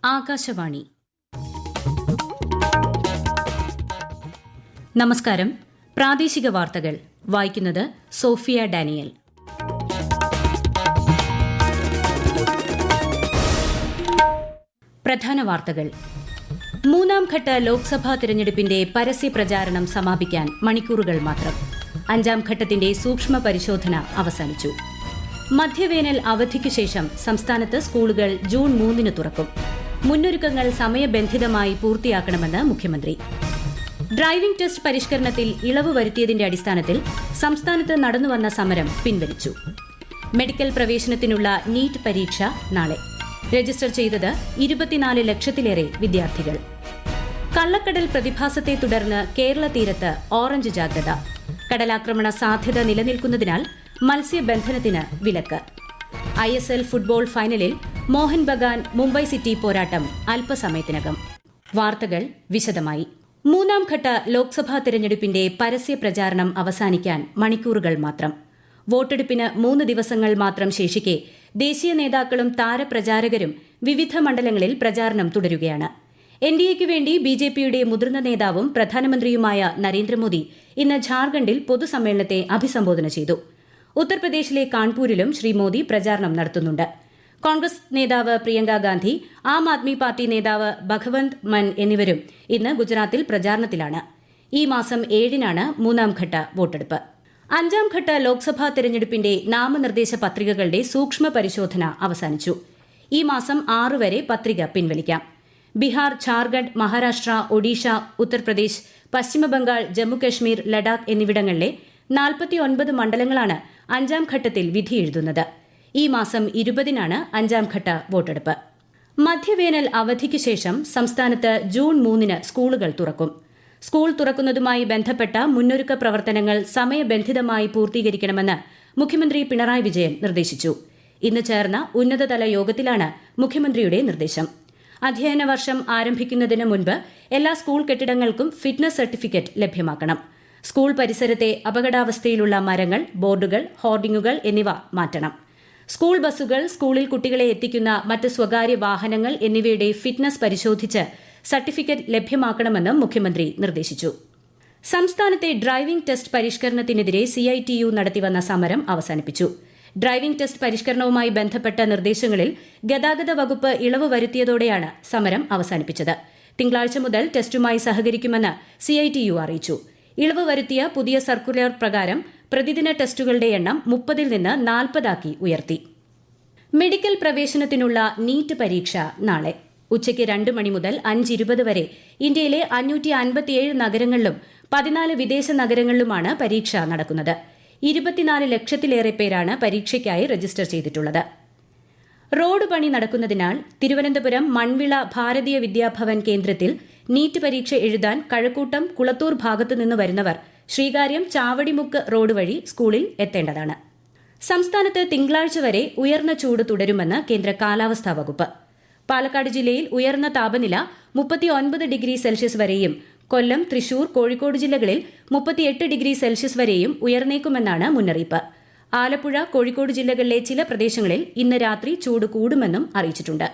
ആകാശവാണി. നമസ്കാരം. പ്രാദേശിക വാർത്തകൾ വായിക്കുന്നത് സോഫിയ ഡാനിയൽ. പ്രധാന വാർത്തകൾ. മൂന്നാം ഘട്ട ലോക്സഭാ തെരഞ്ഞെടുപ്പിന്റെ പരസ്യ പ്രചാരണം സമാപിക്കാൻ മണിക്കൂറുകൾ മാത്രം. അഞ്ചാം ഘട്ടത്തിന്റെ സൂക്ഷ്മ പരിശോധന അവസാനിച്ചു. മധ്യവേനൽ അവധിക്കു ശേഷം സംസ്ഥാനത്ത് സ്കൂളുകൾ ജൂൺ 3 തുറക്കും. മുന്നൊരുക്കങ്ങൾ സമയബന്ധിതമായി പൂർത്തിയാക്കണമെന്ന് മുഖ്യമന്ത്രി. ഡ്രൈവിംഗ് ടെസ്റ്റ് പരിഷ്കരണത്തിൽ ഇളവ് വരുത്തിയതിന്റെ അടിസ്ഥാനത്തിൽ സംസ്ഥാനത്ത് നടന്നുവന്ന സമരം പിൻവലിച്ചു. മെഡിക്കൽ പ്രവേശനത്തിനുള്ള നീറ്റ് പരീക്ഷ നാളെ. രജിസ്റ്റർ ചെയ്തത് 24 ലക്ഷത്തിലേറെ വിദ്യാർത്ഥികൾ. കള്ളക്കടൽ പ്രതിഭാസത്തെ തുടർന്ന് കേരള തീരത്ത് ഓറഞ്ച് ജാഗ്രത. കടലാക്രമണ സാധ്യത നിലനിൽക്കുന്നതിനാൽ മത്സ്യബന്ധനത്തിന് വിലക്ക്. ISL ഫുട്ബോൾ ഫൈനലിൽ മോഹൻ ബഗാൻ മുംബൈ സിറ്റി പോരാട്ടം അല്പസമയത്തിനകം. വാർത്തകൾ വിശദമായി. മൂന്നാം ഘട്ട ലോക്സഭാ തെരഞ്ഞെടുപ്പിന്റെ പരസ്യ പ്രചാരണം അവസാനിക്കാൻ മണിക്കൂറുകൾ മാത്രം. വോട്ടെടുപ്പിന് 3 ദിവസങ്ങൾ മാത്രം ശേഷിക്കെ ദേശീയ നേതാക്കളും താരപ്രചാരകരും വിവിധ മണ്ഡലങ്ങളിൽ പ്രചാരണം തുടരുകയാണ്. NDAയ്ക്കു വേണ്ടി BJPയുടെ മുതിർന്ന നേതാവും പ്രധാനമന്ത്രിയുമായ നരേന്ദ്രമോദി ഇന്ന് ഝാർഖണ്ഡിൽ പൊതുസമ്മേളനത്തെ അഭിസംബോധന ചെയ്തു. ഉത്തർപ്രദേശിലെ കാൺപൂരിലും ശ്രീ മോദി പ്രചാരണം നടത്തുന്നുണ്ട്. കോൺഗ്രസ് നേതാവ് പ്രിയങ്ക ഗാന്ധി, ആം ആദ്മി പാർട്ടി നേതാവ് ഭഗവന്ത് മൻ എന്നിവരും ഇന്ന് ഗുജറാത്തിൽ പ്രചാരണത്തിലാണ്. ഈ മാസം 7-നാണ് മൂന്നാം ഘട്ട വോട്ടെടുപ്പ്. അഞ്ചാം ഘട്ട ലോക്സഭാ തെരഞ്ഞെടുപ്പിന്റെ നാമനിർദ്ദേശ പത്രികകളുടെ സൂക്ഷ്മ പരിശോധന അവസാനിച്ചു. ഈ മാസം 6 വരെ പത്രിക പിൻവലിക്കാം. ബീഹാർ, ഝാർഖണ്ഡ്, മഹാരാഷ്ട്ര, ഒഡീഷ, ഉത്തർപ്രദേശ്, പശ്ചിമബംഗാൾ, ജമ്മുകശ്മീർ, ലഡാക്ക് എന്നിവിടങ്ങളിലെ 49 മണ്ഡലങ്ങളാണ് അഞ്ചാം ഘട്ടത്തിൽ വിധിയെഴുതുന്നത്. ഈ മാസം 20-നാണ് അഞ്ചാം ഘട്ട വോട്ടെടുപ്പ്. മധ്യവേനൽ അവധിക്ക് ശേഷം സംസ്ഥാനത്ത് ജൂൺ 3 സ്കൂളുകൾ തുറക്കും. സ്കൂൾ തുറക്കുന്നതുമായി ബന്ധപ്പെട്ട മുന്നൊരുക്ക പ്രവർത്തനങ്ങൾ സമയബന്ധിതമായി പൂർത്തീകരിക്കണമെന്ന് മുഖ്യമന്ത്രി പിണറായി വിജയൻ നിർദ്ദേശിച്ചു. ഇന്ന് ചേർന്ന ഉന്നതതല യോഗത്തിലാണ് മുഖ്യമന്ത്രിയുടെ നിർദ്ദേശം. അധ്യയന വർഷം ആരംഭിക്കുന്നതിന് മുൻപ് എല്ലാ സ്കൂൾ കെട്ടിടങ്ങൾക്കും ഫിറ്റ്നസ് സർട്ടിഫിക്കറ്റ് ലഭ്യമാക്കണം. സ്കൂൾ പരിസരത്തെ അപകടാവസ്ഥയിലുള്ള മരങ്ങൾ, ബോർഡുകൾ, ഹോർഡിംഗുകൾ എന്നിവ മാറ്റണം. സ്കൂൾ ബസ്സുകൾ, സ്കൂളിൽ കുട്ടികളെ എത്തിക്കുന്ന മറ്റ് സ്വകാര്യ വാഹനങ്ങൾ എന്നിവയുടെ ഫിറ്റ്നസ് പരിശോധിച്ച് സർട്ടിഫിക്കറ്റ് ലഭ്യമാക്കണമെന്നും മുഖ്യമന്ത്രി നിർദ്ദേശിച്ചു. സംസ്ഥാനത്തെ ഡ്രൈവിംഗ് ടെസ്റ്റ് പരിഷ്കരണത്തിനെതിരെ CITU നടത്തിവന്ന സമരം അവസാനിപ്പിച്ചു. ഡ്രൈവിംഗ് ടെസ്റ്റ് പരിഷ്കരണവുമായി ബന്ധപ്പെട്ട നിർദ്ദേശങ്ങളിൽ ഗതാഗത വകുപ്പ് ഇളവ് വരുത്തിയതോടെയാണ് സമരം അവസാനിപ്പിച്ചത്. തിങ്കളാഴ്ച മുതൽ ടെസ്റ്റുമായി സഹകരിക്കുമെന്ന് CITU അറിയിച്ചു. ഇളവ് വരുത്തിയ പുതിയ സർക്കുലർ പ്രകാരം പ്രതിദിന ടെസ്റ്റുകളുടെ എണ്ണം 30-ൽ നിന്ന് 40 ഉയർത്തി. മെഡിക്കൽ പ്രവേശനത്തിനുള്ള നീറ്റ് പരീക്ഷ നാളെ ഉച്ചയ്ക്ക് 2 മണി മുതൽ 5:20 വരെ ഇന്ത്യയിലെ 557 നഗരങ്ങളിലും 14 വിദേശ നഗരങ്ങളിലുമാണ് പരീക്ഷ നടക്കുന്നത്. 24 ലക്ഷത്തിലേറെ പേരാണ് പരീക്ഷയ്ക്കായി രജിസ്റ്റർ ചെയ്തിട്ടുള്ളത്. റോഡ് പണി നടക്കുന്നതിനാൽ തിരുവനന്തപുരം മൺവിള ഭാരതീയ വിദ്യാഭവൻ കേന്ദ്രത്തിൽ നീറ്റ് പരീക്ഷ എഴുതാൻ കഴക്കൂട്ടം, കുളത്തൂർ ഭാഗത്തു നിന്ന് വരുന്നവർ ശ്രീകാര്യം ചാവടിമുക്ക് റോഡ് വഴി സ്കൂളിൽ എത്തേണ്ടതാണ്. സംസ്ഥാനത്ത് തിങ്കളാഴ്ച വരെ ഉയർന്ന ചൂട് തുടരുമെന്ന് കേന്ദ്ര കാലാവസ്ഥാ വകുപ്പ്. പാലക്കാട് ജില്ലയിൽ ഉയർന്ന താപനില 39 ഡിഗ്രി സെൽഷ്യസ് വരെയും കൊല്ലം, തൃശൂർ, കോഴിക്കോട് ജില്ലകളിൽ 38 ഡിഗ്രി സെൽഷ്യസ് വരെയും ഉയർന്നേക്കുമെന്നാണ് മുന്നറിയിപ്പ്. ആലപ്പുഴ, കോഴിക്കോട് ജില്ലകളിലെ ചില പ്രദേശങ്ങളിൽ ഇന്ന് രാത്രി ചൂട് കൂടുമെന്നും അറിയിച്ചിട്ടുണ്ട്.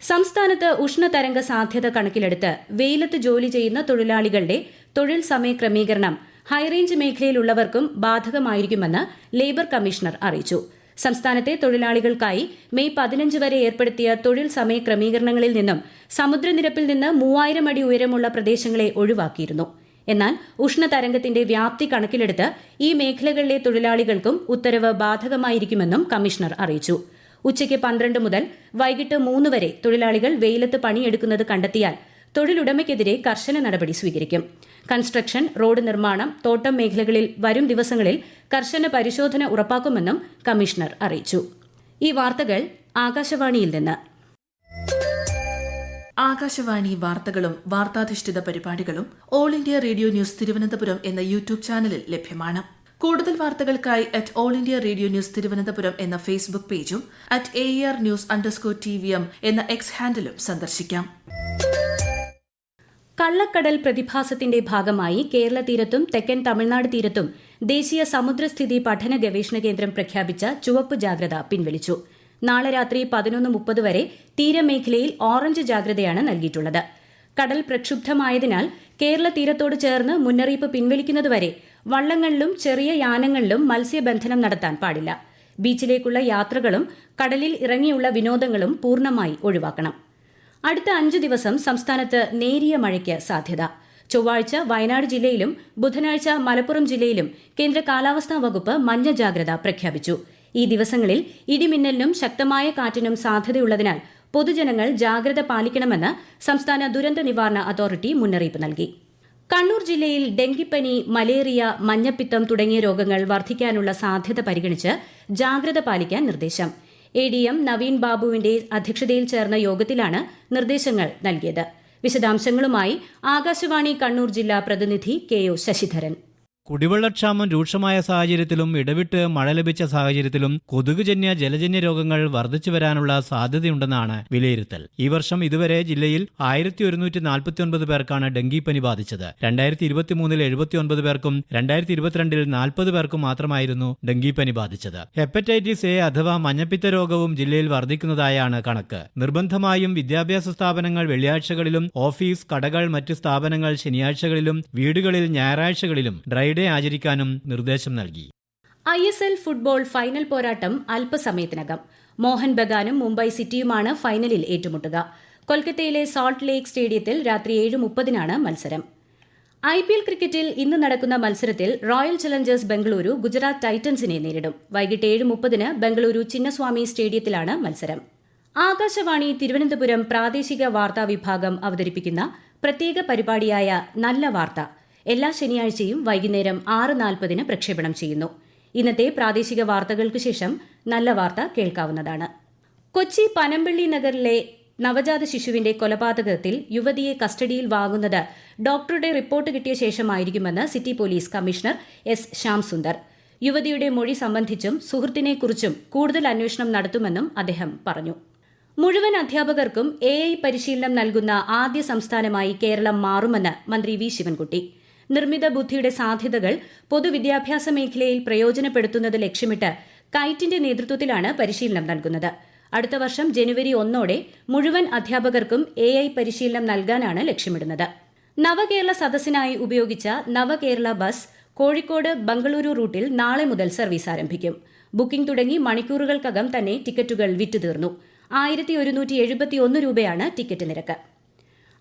സംസ്ഥാനത്ത് ഉഷ്ണതരംഗ സാധ്യത കണക്കിലെടുത്ത് വെയിലത്ത് ജോലി ചെയ്യുന്ന തൊഴിലാളികളുടെ തൊഴിൽ സമയ ക്രമീകരണം ഹൈറേഞ്ച് മേഖലയിലുള്ളവർക്കും ബാധകമായിരിക്കുമെന്ന് ലേബർ കമ്മീഷണർ അറിയിച്ചു. സംസ്ഥാനത്തെ തൊഴിലാളികൾക്കായി മെയ് 15 വരെ ഏർപ്പെടുത്തിയ തൊഴിൽ സമയ ക്രമീകരണങ്ങളിൽ നിന്നും സമുദ്രനിരപ്പിൽ നിന്ന് 3000 അടി ഉയരമുള്ള പ്രദേശങ്ങളെ ഒഴിവാക്കിയിരുന്നു. എന്നാൽ ഉഷ്ണതരംഗത്തിന്റെ വ്യാപ്തി കണക്കിലെടുത്ത് ഈ മേഖലകളിലെ തൊഴിലാളികൾക്കും ഉത്തരവ് ബാധകമായിരിക്കുമെന്നും കമ്മീഷണർ അറിയിച്ചു. ഉച്ചയ്ക്ക് 12 മുതൽ വൈകിട്ട് 3 വരെ തൊഴിലാളികൾ വെയിലത്ത് പണിയെടുക്കുന്നത് കണ്ടെത്തിയാൽ തൊഴിലുടമയ്ക്കെതിരെ കർശന നടപടി സ്വീകരിക്കും. കൺസ്ട്രക്ഷൻ, റോഡ് നിർമ്മാണം, തോട്ടം മേഖലകളിൽ വരും ദിവസങ്ങളിൽ കർശന പരിശോധന ഉറപ്പാക്കുമെന്നും കമ്മീഷണർ അറിയിച്ചു. ഈ വാർത്തകൾ ആകാശവാണിയിൽ നിന്ന്. ആകാശവാണി വാർത്തകളും വാർത്താധിഷ്ഠിത പരിപാടികളും all India radio news Thiruvananthapuram എന്ന യൂട്യൂബ് ചാനലിൽ ലഭ്യമാണ്. കൂടുതൽ വാർത്തകൾക്കായി @all India radio news Thiruvananthapuram എന്ന ഫേസ്ബുക്ക് പേജും @ARnews_TVM എന്ന X ഹാൻഡിലും സന്ദർശിക്കാം. കള്ളക്കടൽ പ്രതിഭാസത്തിന്റെ ഭാഗമായി കേരള തീരത്തും തെക്കൻ തമിഴ്നാട് തീരത്തും ദേശീയ സമുദ്രസ്ഥിതി പഠന ഗവേഷണ കേന്ദ്രം പ്രഖ്യാപിച്ച ചുവപ്പ് ജാഗ്രത പിൻവലിച്ചു. നാളെ രാത്രി 11:30 വരെ തീരമേഖലയിൽ ഓറഞ്ച് ജാഗ്രതയാണ് നൽകിയിട്ടുള്ളത്. കടൽ പ്രക്ഷുബ്ധമായതിനാൽ കേരള തീരത്തോട് ചേർന്ന് മുന്നറിയിപ്പ് പിൻവലിക്കുന്നതുവരെ വള്ളങ്ങളിലും ചെറിയ യാനങ്ങളിലും മത്സ്യബന്ധനം നടത്താൻ പാടില്ല. ബീച്ചിലേക്കുള്ള യാത്രകളും കടലിൽ ഇറങ്ങിയുള്ള വിനോദങ്ങളും പൂർണ്ണമായി ഒഴിവാക്കണം. അടുത്ത 5 ദിവസം സംസ്ഥാനത്ത് നേരിയ മഴയ്ക്ക് സാധ്യത. ചൊവ്വാഴ്ച വയനാട് ജില്ലയിലും ബുധനാഴ്ച മലപ്പുറം ജില്ലയിലും കേന്ദ്ര കാലാവസ്ഥാ വകുപ്പ് മഞ്ഞ ജാഗ്രത പ്രഖ്യാപിച്ചു. ഈ ദിവസങ്ങളിൽ ഇടിമിന്നലിനും ശക്തമായ കാറ്റിനും സാധ്യതയുള്ളതിനാൽ പൊതുജനങ്ങൾ ജാഗ്രത പാലിക്കണമെന്ന് സംസ്ഥാന ദുരന്ത നിവാരണ അതോറിറ്റി മുന്നറിയിപ്പ് നൽകി. കണ്ണൂർ ജില്ലയിൽ ഡെങ്കിപ്പനി, മലേറിയ, മഞ്ഞപ്പിത്തം തുടങ്ങിയ രോഗങ്ങൾ വർദ്ധിക്കാനുള്ള സാധ്യത പരിഗണിച്ച് ജാഗ്രത പാലിക്കാൻ നിർദ്ദേശം. ADM നവീൻ ബാബുവിന്റെ അധ്യക്ഷതയിൽ ചേർന്ന യോഗത്തിലാണ് നിർദ്ദേശങ്ങൾ നൽകിയത്. വിശദാംശങ്ങളുമായി ആകാശവാണി കണ്ണൂർ ജില്ലാ പ്രതിനിധി KO ശശിധരൻ. കുടിവെള്ളക്ഷാമം രൂക്ഷമായ സാഹചര്യത്തിലും ഇടവിട്ട് മഴ ലഭിച്ച സാഹചര്യത്തിലും കൊതുകുജന്യ ജലജന്യ രോഗങ്ങൾ വർദ്ധിച്ചു വരാനുള്ള സാധ്യതയുണ്ടെന്നാണ് വിലയിരുത്തൽ. ഈ വർഷം ഇതുവരെ ജില്ലയിൽ 1149 പേർക്കാണ് ഡെങ്കിപ്പനി ബാധിച്ചത്. 2023 79 പേർക്കും 2022 40 പേർക്കും മാത്രമായിരുന്നു ഡെങ്കിപ്പനി ബാധിച്ചത്. ഹെപ്പറ്റൈറ്റിസ് A അഥവാ മഞ്ഞപ്പിത്ത രോഗവും ജില്ലയിൽ വർദ്ധിക്കുന്നതായാണ് കണക്ക്. നിർബന്ധമായും വിദ്യാഭ്യാസ സ്ഥാപനങ്ങൾ വെള്ളിയാഴ്ചകളിലും, ഓഫീസ്, കടകൾ, മറ്റ് സ്ഥാപനങ്ങൾ ശനിയാഴ്ചകളിലും, വീടുകളിൽ ഞായറാഴ്ചകളിലും ഡ്രൈ ഡേ ആചരിക്കാനും നിർദ്ദേശം നൽകി. ISL ഫുട്ബോൾ ഫൈനൽ പോരാട്ടം അല്പസമയത്തിനകം. മോഹൻ ബഗാനും മുംബൈ സിറ്റിയുമാണ് ഫൈനലിൽ ഏറ്റുമുട്ടുക. കൊൽക്കത്തയിലെ സാൾട്ട് ലേക്ക് സ്റ്റേഡിയത്തിൽ രാത്രി 7:30 മത്സരം. IPL ക്രിക്കറ്റിൽ ഇന്ന് നടക്കുന്ന മത്സരത്തിൽ റോയൽ ചലഞ്ചേഴ്സ് ബംഗളൂരു ഗുജറാത്ത് ടൈറ്റൻസിനെ നേരിടും. വൈകിട്ട് 7:30 ബംഗളൂരു ചിന്നസ്വാമി സ്റ്റേഡിയത്തിലാണ് മത്സരം. ആകാശവാണി തിരുവനന്തപുരം പ്രാദേശിക വാർത്താ വിഭാഗം അവതരിപ്പിക്കുന്ന പ്രത്യേക പരിപാടിയായ നല്ല വാർത്ത എല്ലാ ശനിയാഴ്ചയും വൈകുന്നേരം 6:40 പ്രക്ഷേപണം ചെയ്യുന്നു. ഇന്നത്തെ പ്രാദേശിക വാർത്തകൾക്ക് ശേഷം നല്ല വാർത്ത കേൾക്കാവുന്നതാണ്. കൊച്ചി പനമ്പള്ളി നഗറിലെ നവജാത ശിശുവിന്റെ കൊലപാതകത്തിൽ യുവതിയെ കസ്റ്റഡിയിൽ വാങ്ങുന്നത് ഡോക്ടറുടെ റിപ്പോർട്ട് കിട്ടിയ ശേഷമായിരിക്കുമെന്ന് city police commissioner S. Shyamsundar. യുവതിയുടെ മൊഴി സംബന്ധിച്ചും സുഹൃത്തിനെക്കുറിച്ചും കൂടുതൽ അന്വേഷണം നടത്തുമെന്നും അദ്ദേഹം പറഞ്ഞു. മുഴുവൻ അധ്യാപകർക്കും AI പരിശീലനം നൽകുന്ന ആദ്യ സംസ്ഥാനമായി കേരളം മാറുമെന്ന് മന്ത്രി V. ശിവൻകുട്ടി. നിർമ്മിത ബുദ്ധിയുടെ സാധ്യതകൾ പൊതുവിദ്യാഭ്യാസ മേഖലയിൽ പ്രയോജനപ്പെടുത്തുന്നത് ലക്ഷ്യമിട്ട് കൈറ്റിന്റെ നേതൃത്വത്തിലാണ് പരിശീലനം നൽകുന്നത്. അടുത്ത വർഷം ജനുവരി 1 മുഴുവൻ അധ്യാപകർക്കും AI പരിശീലനം നൽകാനാണ് ലക്ഷ്യമിടുന്നത്. നവകേരള സദസ്സിനായി ഉപയോഗിച്ച നവകേരള ബസ് കോഴിക്കോട് ബംഗളൂരു റൂട്ടിൽ നാളെ മുതൽ സർവീസ് ആരംഭിക്കും. ബുക്കിംഗ് തുടങ്ങി മണിക്കൂറുകൾക്കകം തന്നെ ടിക്കറ്റുകൾ വിറ്റുതീർന്നു. 1171 രൂപയാണ് ടിക്കറ്റ് നിരക്ക്.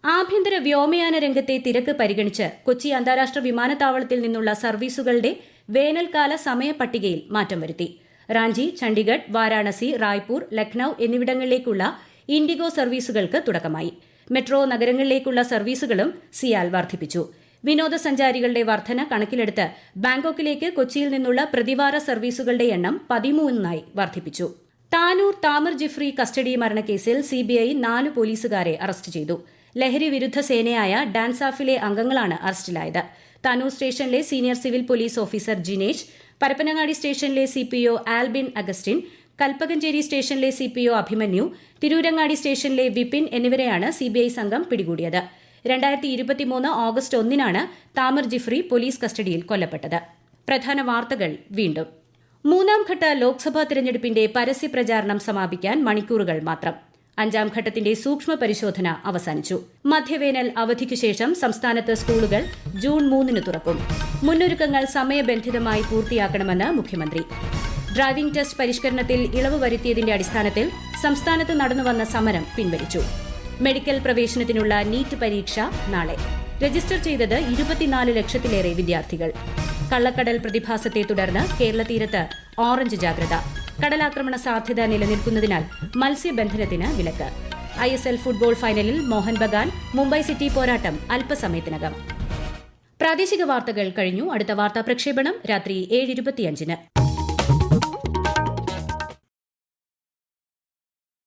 ആഭ്യന്തര വ്യോമയാന രംഗത്തെ തിരക്ക് പരിഗണിച്ച് കൊച്ചി അന്താരാഷ്ട്ര വിമാനത്താവളത്തിൽ നിന്നുള്ള സർവീസുകളുടെ വേനൽക്കാല സമയ പട്ടികയിൽ മാറ്റം വരുത്തി. റാഞ്ചി, ചണ്ഡിഗഡ്, വാരാണസി, റായ്പൂർ, ലക്നൌ എന്നിവിടങ്ങളിലേക്കുള്ള ഇൻഡിഗോ സർവീസുകൾക്ക് തുടക്കമായി. മെട്രോ നഗരങ്ങളിലേക്കുള്ള സർവീസുകളും സിയാൽ വർദ്ധിപ്പിച്ചു. വിനോദസഞ്ചാരികളുടെ വർധന കണക്കിലെടുത്ത് ബാങ്കോക്കിലേക്ക് കൊച്ചിയിൽ നിന്നുള്ള പ്രതിവാര സർവീസുകളുടെ എണ്ണം 13 വർദ്ധിപ്പിച്ചു. താനൂർ താമർ ജിഫ്രി കസ്റ്റഡി മരണക്കേസിൽ CBI 4 പോലീസുകാരെ അറസ്റ്റ് ചെയ്തു. ലഹരി വിരുദ്ധ സേനയായ ഡാൻസാഫിലെ അംഗങ്ങളാണ് അറസ്റ്റിലായത്. താനൂർ സ്റ്റേഷനിലെ senior civil police officer Jinesh, Parappanangadi സ്റ്റേഷനിലെ CPO ആൽബിൻ അഗസ്റ്റിൻ, കൽപ്പകഞ്ചേരി സ്റ്റേഷനിലെ CPO അഭിമന്യു, തിരൂരങ്ങാടി സ്റ്റേഷനിലെ വിപിൻ എന്നിവരെയാണ് CBI സംഘം പിടികൂടിയത്. 2023 ഓഗസ്റ്റ് 1 താമർ ജിഫ്രി പോലീസ് കസ്റ്റഡിയിൽ കൊല്ലപ്പെട്ടത്. പ്രധാന വാർത്തകൾ വീണ്ടും. 3ാം ഘട്ട ലോക്സഭാ തെരഞ്ഞെടുപ്പിന്റെ പരസ്യപ്രചാരണം സമാപിക്കാൻ മണിക്കൂറുകൾ മാത്രം. 5ാം ഘട്ടത്തിന്റെ സൂക്ഷ്മ പരിശോധന അവസാനിച്ചു. മധ്യവേനൽ അവധിക്കു ശേഷം സംസ്ഥാനത്ത് സ്കൂളുകൾ ജൂൺ 3 തുറക്കും. മുന്നൊരുക്കങ്ങൾ സമയബന്ധിതമായി പൂർത്തിയാക്കണമെന്ന് മുഖ്യമന്ത്രി. ഡ്രൈവിംഗ് ടെസ്റ്റ് പരിഷ്കരണത്തിൽ ഇളവ് വരുത്തിയതിന്റെ അടിസ്ഥാനത്തിൽ സംസ്ഥാനത്ത് നടന്നുവന്ന സമരം പിൻവലിച്ചു. മെഡിക്കൽ പ്രവേശനത്തിനുള്ള നീറ്റ് പരീക്ഷ നാളെ. രജിസ്റ്റർ ചെയ്തത് 24 ലക്ഷത്തിലേറെ വിദ്യാർത്ഥികൾ. കള്ളക്കടൽ പ്രതിഭാസത്തെ തുടർന്ന് കേരള തീരത്ത് ഓറഞ്ച് ജാഗ്രത. കടലാക്രമണ സാധ്യത നിലനിൽക്കുന്നതിനാൽ മത്സ്യബന്ധനത്തിന് വിലക്ക്. ISL ഫുട്ബോൾ ഫൈനലിൽ മോഹൻ ബഗാൻ മുംബൈ സിറ്റി പോരാട്ടം അല്പസമയത്തിനകം. പ്രാദേശിക വാർത്തകൾ കഴിഞ്ഞു. അടുത്ത വാർത്താ പ്രക്ഷേപണം രാത്രി 7:25.